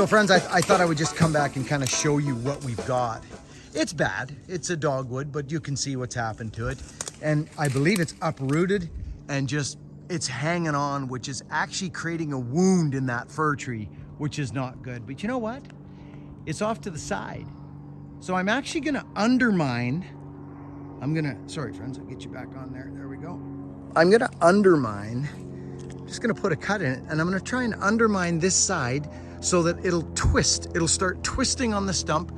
So friends, I thought I would just come back and kind of show you what we've got. It's bad, it's a dogwood, but you can see what's happened to it. And I believe it's uprooted and just, it's hanging on, which is actually creating a wound in that fir tree, which is not good. But you know what? It's off to the side. So I'm actually gonna undermine, sorry friends, I'll get you back on there. There we go. I'm gonna undermine, just gonna put a cut in it, and I'm gonna try and undermine this side so that it'll twist. It'll start twisting on the stump,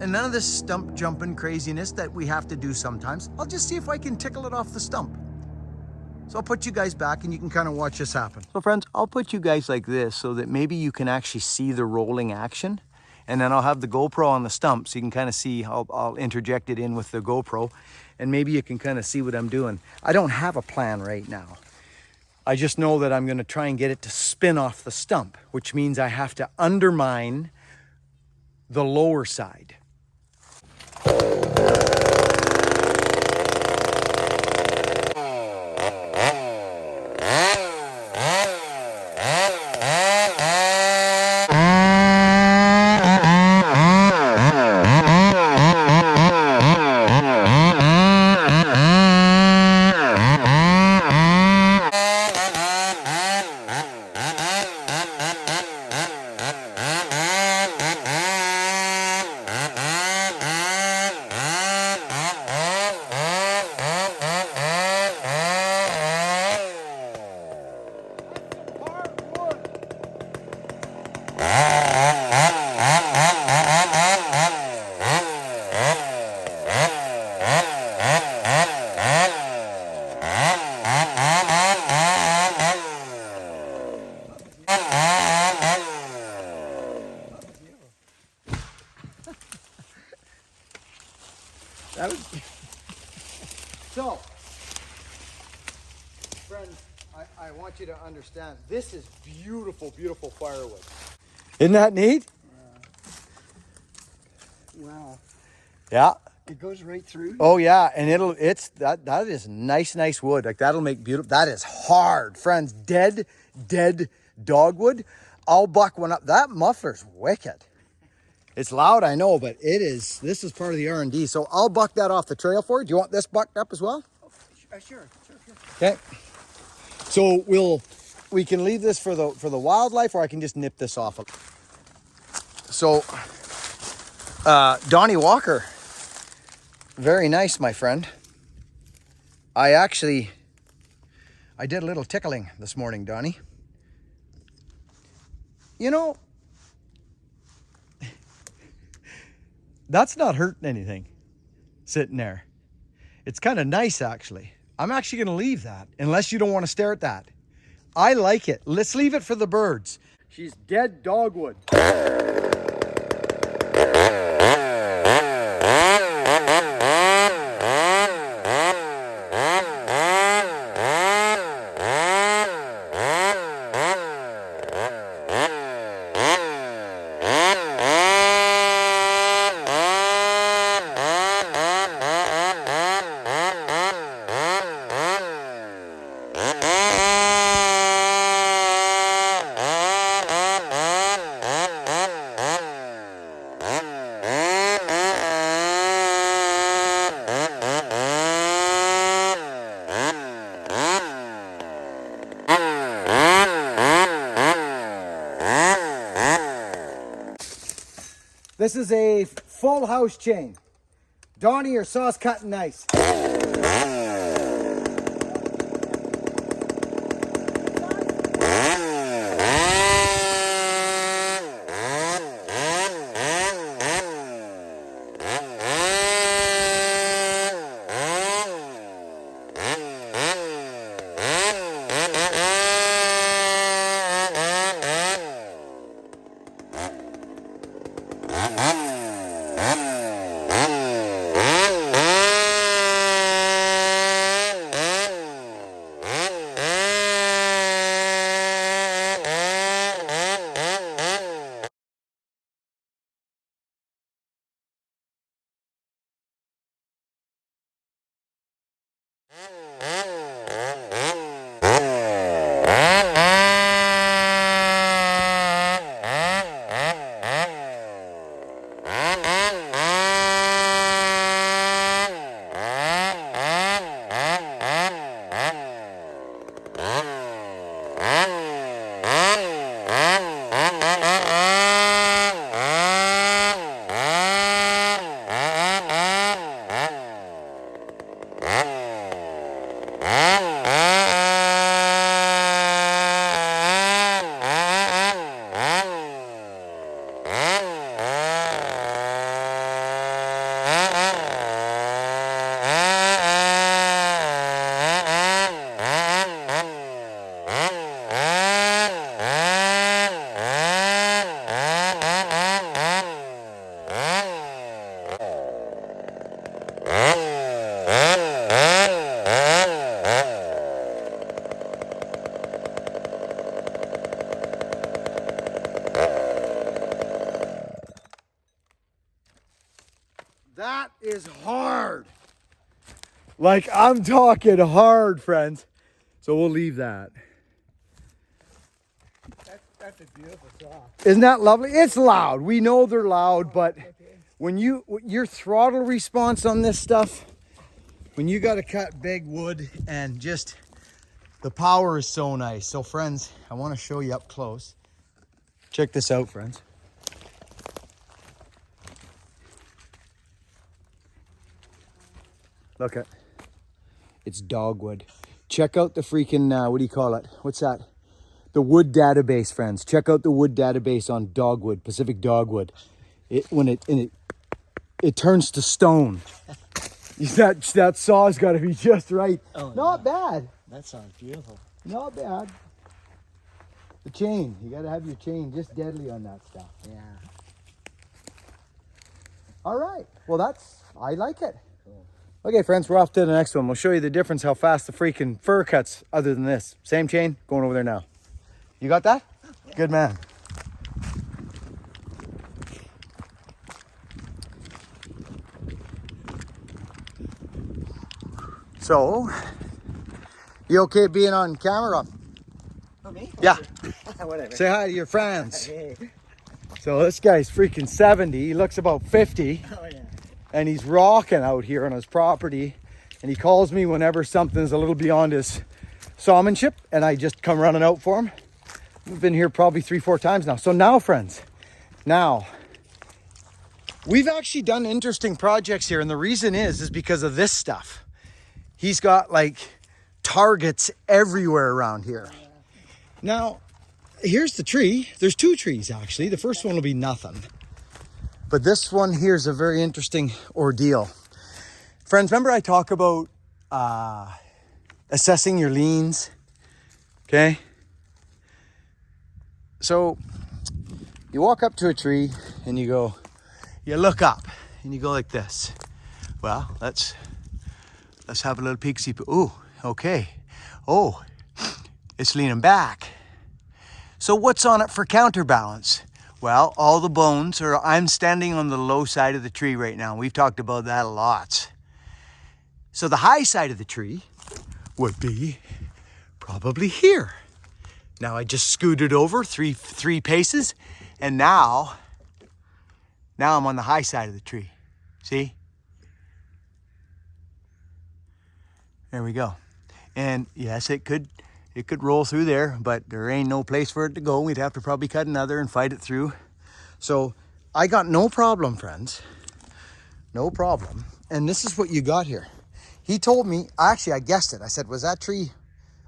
and none of this stump jumping craziness that we have to do sometimes. I'll just see if I can tickle it off the stump. So I'll put you guys back and you can kind of watch this happen. So friends, I'll put you guys like this so that maybe you can actually see the rolling action. And then I'll have the GoPro on the stump so you can kind of see how I'll interject it in with the GoPro. And maybe you can kind of see what I'm doing. I don't have a plan right now. I just know that I'm gonna try and get it to spin off the stump, which means I have to undermine the lower side. So, friends, I want you to understand, this is beautiful, beautiful firewood. Isn't that neat? Wow. Yeah. It goes right through. Oh yeah, and that is nice wood. Like that'll make beautiful. That is hard, friends. Dead dogwood. I'll buck one up. That muffler's wicked. It's loud, I know, but this is part of the R&D. So I'll buck that off the trail for you. Do you want this bucked up as well? Oh, sure. Okay. So we can leave this for the wildlife, or I can just nip this off. So Donnie Walker, very nice, my friend. I did a little tickling this morning, Donnie. You know, that's not hurting anything sitting there. It's kind of nice, actually. I'm actually going to leave that unless you don't want to stare at that. I like it. Let's leave it for the birds. She's dead dogwood. This is a full house chain. Donnie, your saw's cutting nice. hard. Like, I'm talking hard, friends. So we'll leave that. That's a beautiful saw. Isn't that lovely? It's loud. We know they're loud, but when your throttle response on this stuff, when you got to cut big wood and just the power is so nice. So friends, I want to show you up close. Check this out, friends. Look at, it's Dogwood. Check out the freaking, what do you call it? What's that? The wood database, friends. Check out the wood database on Dogwood, Pacific Dogwood. When it turns to stone. That saw's got to be just right. Oh, Not bad. That sounds beautiful. Not bad. The chain. You got to have your chain just deadly on that stuff. Yeah. All right. Well, I like it. Cool. Okay, friends, we're off to the next one. We'll show you the difference, how fast the freaking fur cuts other than this. Same chain, going over there now. You got that? Yeah. Good man. So, you okay being on camera? Oh, me? Yeah. Whatever. Say hi to your friends. Hey. So this guy's freaking 70. He looks about 50. Oh, yeah. And he's rocking out here on his property. And he calls me whenever something's a little beyond his sawmanship. And I just come running out for him. We've been here probably 3-4 times now. So now, friends, we've actually done interesting projects here. And the reason is because of this stuff. He's got like targets everywhere around here. Now, here's the tree. There's 2 trees actually. The first one will be nothing. But this one here is a very interesting ordeal. Friends, remember I talk about assessing your liens? Okay? So, you walk up to a tree and you look up and you go like this. Well, let's have a little peek-see. Ooh, okay. Oh, it's leaning back. So what's on it for counterbalance? Well, all the bones, or I'm standing on the low side of the tree right now. We've talked about that a lot. So the high side of the tree would be probably here. Now I just scooted over three paces, and now I'm on the high side of the tree. See? There we go. And yes, it could roll through there, but there ain't no place for it to go. We'd have to probably cut another and fight it through. So I got no problem, friends. No problem. And this is what you got here. He told me, actually I guessed it. I said, was that tree,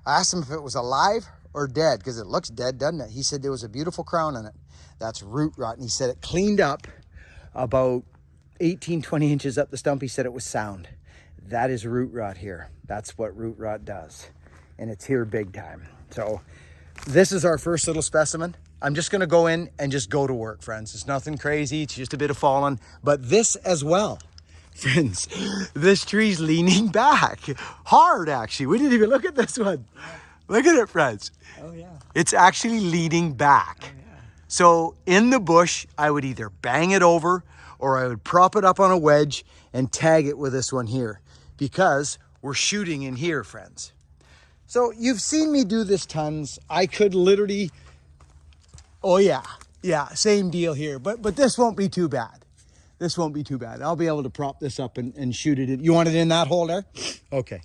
I asked him if it was alive or dead, because it looks dead, doesn't it? He said there was a beautiful crown on it. That's root rot. And he said it cleaned up about 18, 20 inches up the stump. He said it was sound. That is root rot here. That's what root rot does. And it's here big time. So this is our first little specimen. I'm just gonna go in and just go to work, friends. It's nothing crazy, it's just a bit of falling. But this as well, friends, this tree's leaning back. Hard, actually. We didn't even look at this one. Yeah. Look at it, friends. Oh, yeah. It's actually leaning back. Oh, yeah. So in the bush, I would either bang it over or I would prop it up on a wedge and tag it with this one here, because we're shooting in here, friends. So you've seen me do this tons. I could literally, oh yeah, same deal here. But this won't be too bad. This won't be too bad. I'll be able to prop this up and shoot it in. You want it in that hole there? Okay.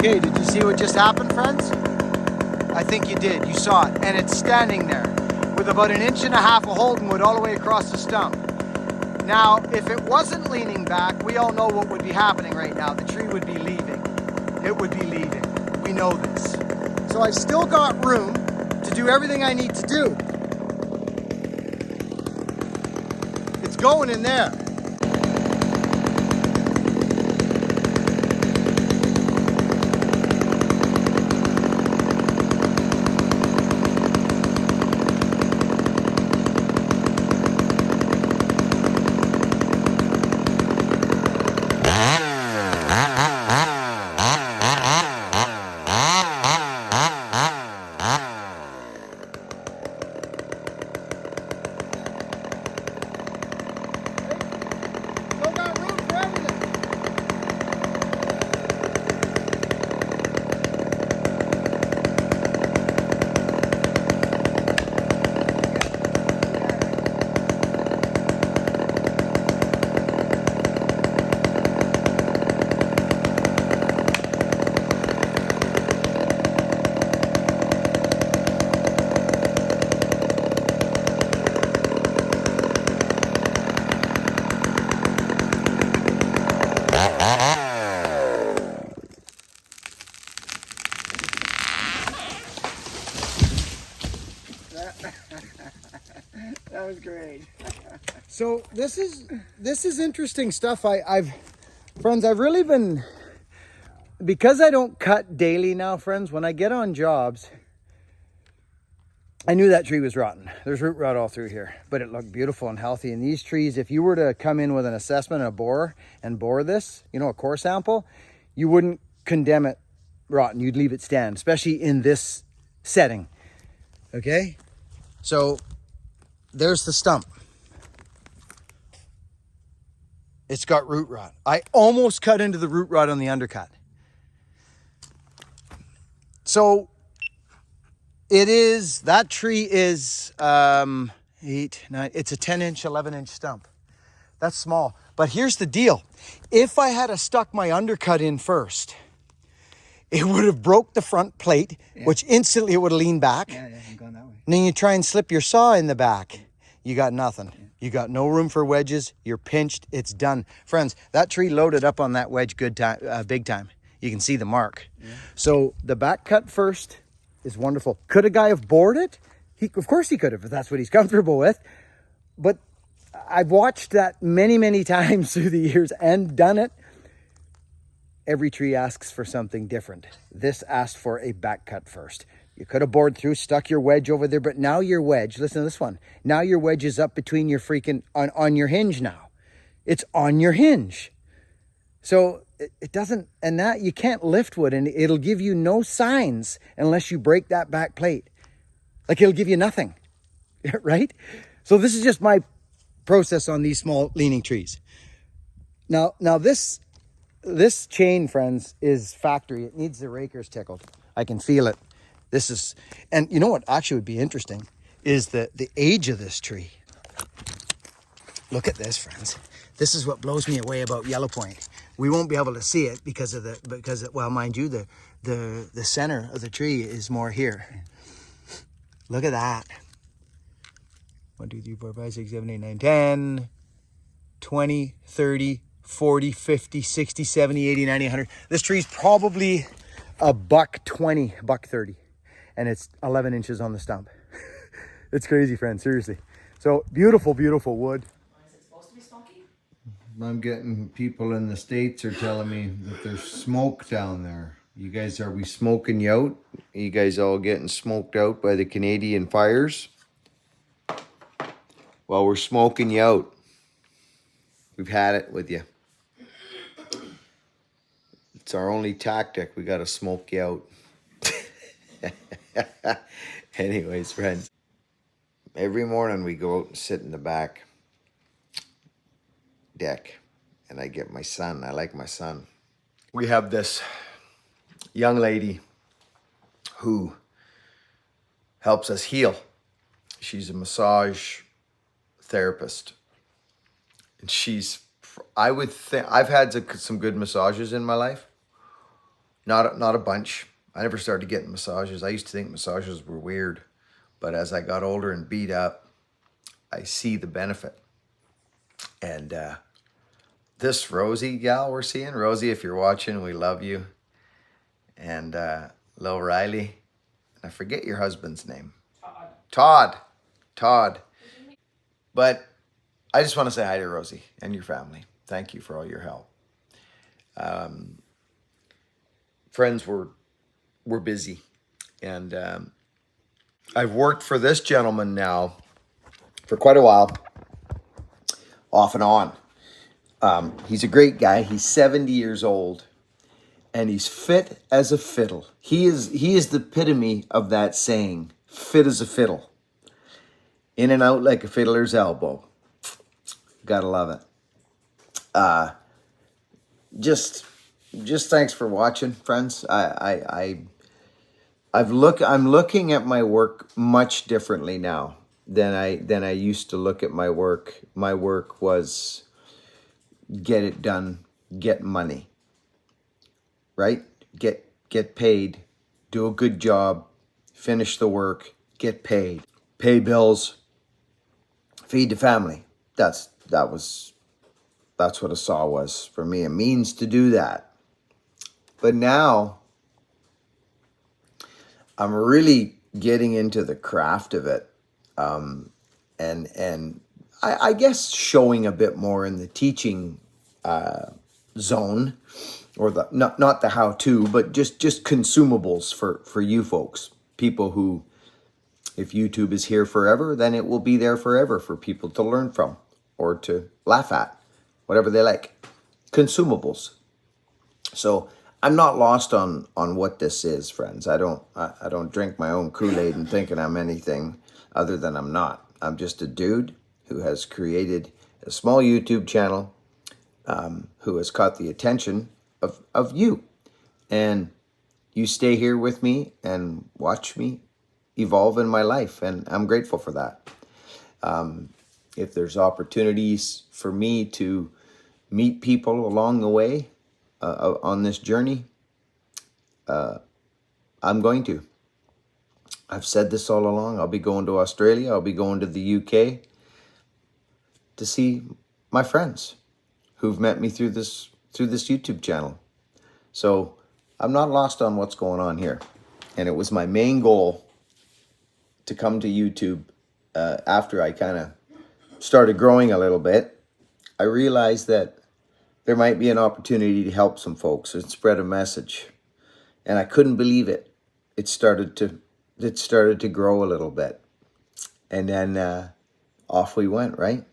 Okay, did you see what just happened, friends? I think you did. You saw it. And it's standing there with about 1.5 inches of Holdenwood all the way across the stump. Now, if it wasn't leaning back, we all know what would be happening right now. The tree would be leaving. It would be leaving. We know this. So I've still got room to do everything I need to do. It's going in there. Still got room for everything. That was great. So this is interesting stuff. Friends, I've really been, because I don't cut daily now, friends, when I get on jobs, I knew that tree was rotten. There's root rot all through here, but it looked beautiful and healthy. And these trees, if you were to come in with an assessment and a borer and bore this, you know, a core sample, you wouldn't condemn it rotten. You'd leave it stand, especially in this setting. Okay? So there's the stump. It's got root rot. I almost cut into the root rot on the undercut. So that tree is 8, 9, it's a 10-inch, 11-inch stump. That's small. But here's the deal. If I had stuck my undercut in first, it would have broke the front plate, which instantly it would have leaned back. Yeah, I'm going that way. And then you try and slip your saw in the back. You got nothing. You got no room for wedges. You're pinched. It's done. Friends, that tree loaded up on that wedge big time. You can see the mark. Yeah. So the back cut first is wonderful. Could a guy have bored it? Of course he could have, if that's what he's comfortable with. But I've watched that many, many times through the years and done it. Every tree asks for something different. This asked for a back cut first. You could have bored through, stuck your wedge over there, but now your wedge, listen to this one. Now your wedge is up between your freaking, on your hinge now. It's on your hinge. So it doesn't, and that you can't lift wood and it'll give you no signs unless you break that back plate. Like it'll give you nothing, right? So this is just my process on these small leaning trees. Now this chain, friends, is factory. It needs the rakers tickled. I can feel it. And you know what actually would be interesting is the age of this tree. Look at this, friends. This is what blows me away about yellow point. We won't be able to see it because well, mind you, the center of the tree is more here. Look at that. 1, 2, 3, 4, 5, 6, 7, 8, 9, 10, 20, 30, 40, 50, 60, 70, 80, 90, 100. This tree's probably $120, $130. And it's 11 inches on the stump. It's crazy, friends, seriously. So beautiful, beautiful wood. Is it supposed to be smoky? I'm getting people in the States are telling me that there's smoke down there. You guys, are we smoking you out? You guys all getting smoked out by the Canadian fires? Well, we're smoking you out. We've had it with you. It's our only tactic. We got to smoke you out. Anyways, friends, every morning we go out and sit in the back deck and I get my son. I like my son. We have this young lady who helps us heal. She's a massage therapist. And I would think, I've had some good massages in my life. Not a bunch. I never started getting massages. I used to think massages were weird, but as I got older and beat up, I see the benefit. And this Rosie gal we're seeing, Rosie, if you're watching, we love you. And Lil Riley, I forget your husband's name. Todd. But I just want to say hi to Rosie and your family. Thank you for all your help. Friends, we're busy. And I've worked for this gentleman now for quite a while, off and on. He's a great guy. He's 70 years old, and he's fit as a fiddle. He is the epitome of that saying, fit as a fiddle. In and out like a fiddler's elbow. Gotta love it. Just thanks for watching, friends. I'm looking at my work much differently now than I used to look at my work. My work was get it done, get money, right? Get paid, do a good job, finish the work, get paid, pay bills, feed the family. That's what a saw was for me, a means to do that. But now I'm really getting into the craft of it, and I guess showing a bit more in the teaching zone, or the not the how-to, but just consumables for you folks, people who, if YouTube is here forever, then it will be there forever for people to learn from or to laugh at, whatever they like. Consumables. So I'm not lost on what this is, friends. I don't drink my own Kool-Aid and thinking I'm anything other than I'm not. I'm just a dude who has created a small YouTube channel, who has caught the attention of you. And you stay here with me and watch me evolve in my life, and I'm grateful for that. If there's opportunities for me to meet people along the way on this journey, I'm going to. I've said this all along. I'll be going to Australia. I'll be going to the UK to see my friends who've met me through this YouTube channel. So I'm not lost on what's going on here. And it was my main goal to come to YouTube after I kind of started growing a little bit. I realized that there might be an opportunity to help some folks and spread a message. And I couldn't believe it. It started to grow a little bit. And then off we went, right?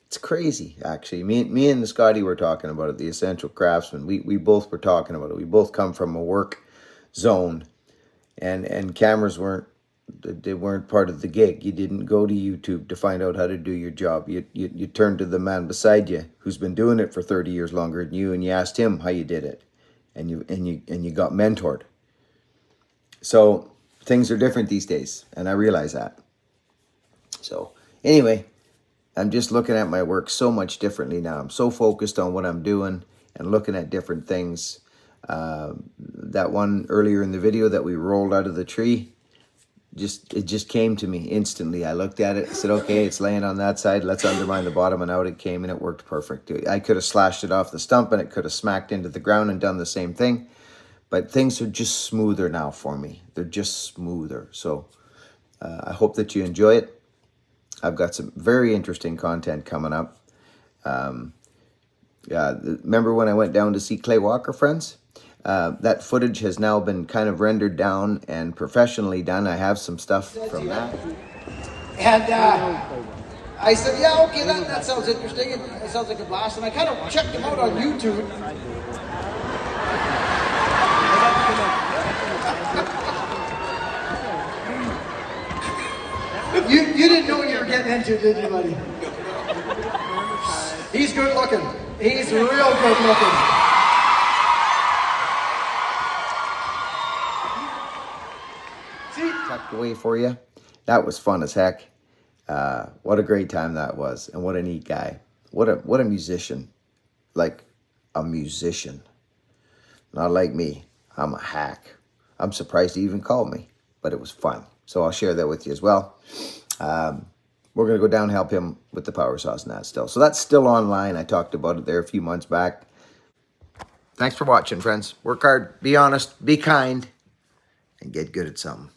It's crazy, actually. Me and Scotty were talking about it, the Essential Craftsman. We both were talking about it. We both come from a work zone. And cameras weren't part of the gig. You didn't go to YouTube to find out how to do your job. You turned to the man beside you who's been doing it for 30 years longer than you, and you asked him how you did it. And you got mentored. So things are different these days, and I realize that. So anyway, I'm just looking at my work so much differently now. I'm so focused on what I'm doing and looking at different things. That one earlier in the video that we rolled out of the tree, it just came to me instantly. I looked at it, I said, okay, it's laying on that side. Let's undermine the bottom, and out it came, and it worked perfect. I could have slashed it off the stump, and it could have smacked into the ground and done the same thing. But things are just smoother now for me. They're just smoother. So I hope that you enjoy it. I've got some very interesting content coming up. Remember when I went down to see Clay Walker, friends? That footage has now been kind of rendered down and professionally done. I have some stuff from that. And I said, yeah, okay, that sounds interesting. It sounds like a blast. And I kind of checked him out on YouTube. You didn't know what you were getting into, did you, buddy? He's good looking. He's real good looking. Tucked away for you. That was fun as heck. What a great time that was, and what a neat guy. What a musician. Like a musician. Not like me. I'm a hack. I'm surprised he even called me, but it was fun. So I'll share that with you as well. We're going to go down and help him with the power saws and that still. So that's still online. I talked about it there a few months back. Thanks for watching, friends. Work hard, be honest, be kind, and get good at something.